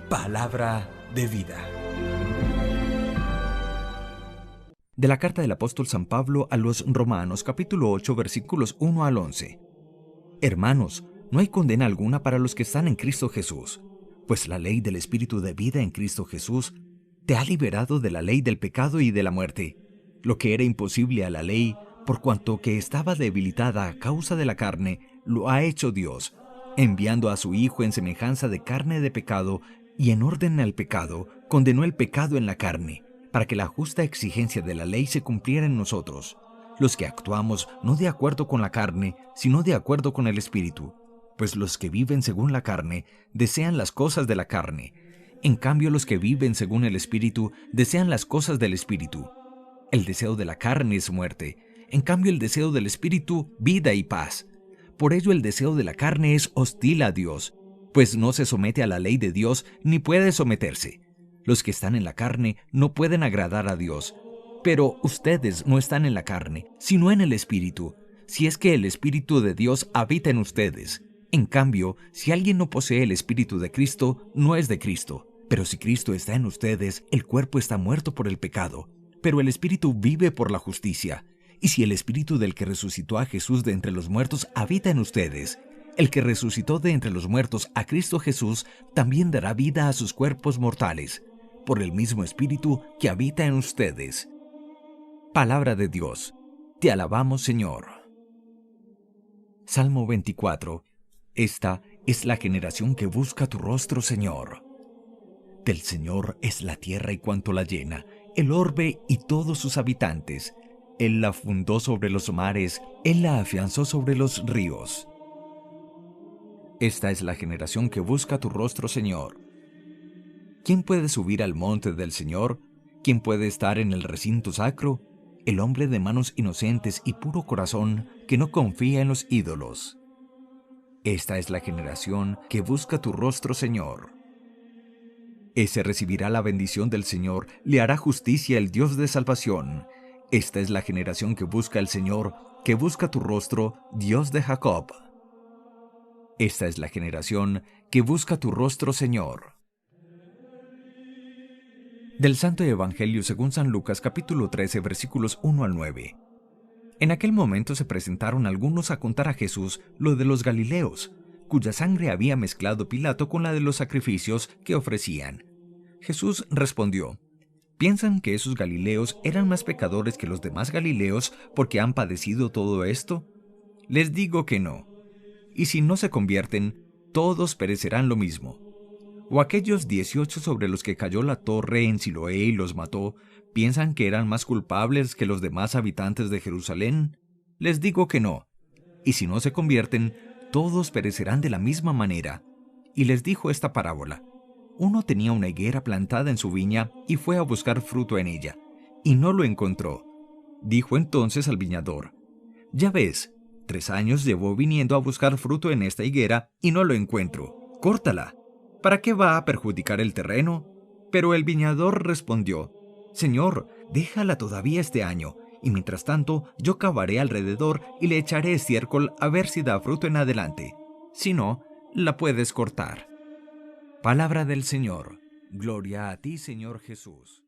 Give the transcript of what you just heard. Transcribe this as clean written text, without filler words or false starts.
Palabra de vida. De la carta del apóstol San Pablo a los Romanos, capítulo 8, versículos 1 al 11. Hermanos, no hay condena alguna para los que están en Cristo Jesús, pues la ley del Espíritu de vida en Cristo Jesús te ha liberado de la ley del pecado y de la muerte, lo que era imposible a la ley, por cuanto que estaba debilitada a causa de la carne, lo ha hecho Dios, enviando a su Hijo en semejanza de carne de pecado, y en orden al pecado, condenó el pecado en la carne, para que la justa exigencia de la ley se cumpliera en nosotros, los que actuamos no de acuerdo con la carne, sino de acuerdo con el Espíritu. Pues los que viven según la carne, desean las cosas de la carne. En cambio, los que viven según el Espíritu, desean las cosas del Espíritu. El deseo de la carne es muerte, en cambio el deseo del Espíritu, vida y paz. Por ello el deseo de la carne es hostil a Dios, pues no se somete a la ley de Dios ni puede someterse. Los que están en la carne no pueden agradar a Dios. Pero ustedes no están en la carne, sino en el Espíritu, si es que el Espíritu de Dios habita en ustedes. En cambio, si alguien no posee el Espíritu de Cristo, no es de Cristo. Pero si Cristo está en ustedes, el cuerpo está muerto por el pecado, pero el Espíritu vive por la justicia. Y si el Espíritu del que resucitó a Jesús de entre los muertos habita en ustedes, el que resucitó de entre los muertos a Cristo Jesús también dará vida a sus cuerpos mortales, por el mismo Espíritu que habita en ustedes. Palabra de Dios. Te alabamos, Señor. Salmo 24. Esta es la generación que busca tu rostro, Señor. Del Señor es la tierra y cuanto la llena, el orbe y todos sus habitantes. Él la fundó sobre los mares, Él la afianzó sobre los ríos. Esta es la generación que busca tu rostro, Señor. ¿Quién puede subir al monte del Señor? ¿Quién puede estar en el recinto sacro? El hombre de manos inocentes y puro corazón, que no confía en los ídolos. Esta es la generación que busca tu rostro, Señor. Ese recibirá la bendición del Señor, le hará justicia el Dios de salvación. Esta es la generación que busca al Señor, que busca tu rostro, Dios de Jacob. Esta es la generación que busca tu rostro, Señor. Del Santo Evangelio según San Lucas, capítulo 13, versículos 1 al 9. En aquel momento se presentaron algunos a contar a Jesús lo de los Galileos, cuya sangre había mezclado Pilato con la de los sacrificios que ofrecían. Jesús respondió: ¿Piensan que esos Galileos eran más pecadores que los demás Galileos porque han padecido todo esto? Les digo que no. Y si no se convierten, todos perecerán lo mismo. ¿O aquellos 18 sobre los que cayó la torre en Siloé y los mató, piensan que eran más culpables que los demás habitantes de Jerusalén? Les digo que no. Y si no se convierten, todos perecerán de la misma manera. Y les dijo esta parábola. Uno tenía una higuera plantada en su viña y fue a buscar fruto en ella, y no lo encontró. Dijo entonces al viñador: Ya ves, 3 años llevo viniendo a buscar fruto en esta higuera y no lo encuentro. Córtala. ¿Para qué va a perjudicar el terreno? Pero el viñador respondió: Señor, déjala todavía este año, y mientras tanto yo cavaré alrededor y le echaré estiércol a ver si da fruto en adelante. Si no, la puedes cortar. Palabra del Señor. Gloria a ti, Señor Jesús.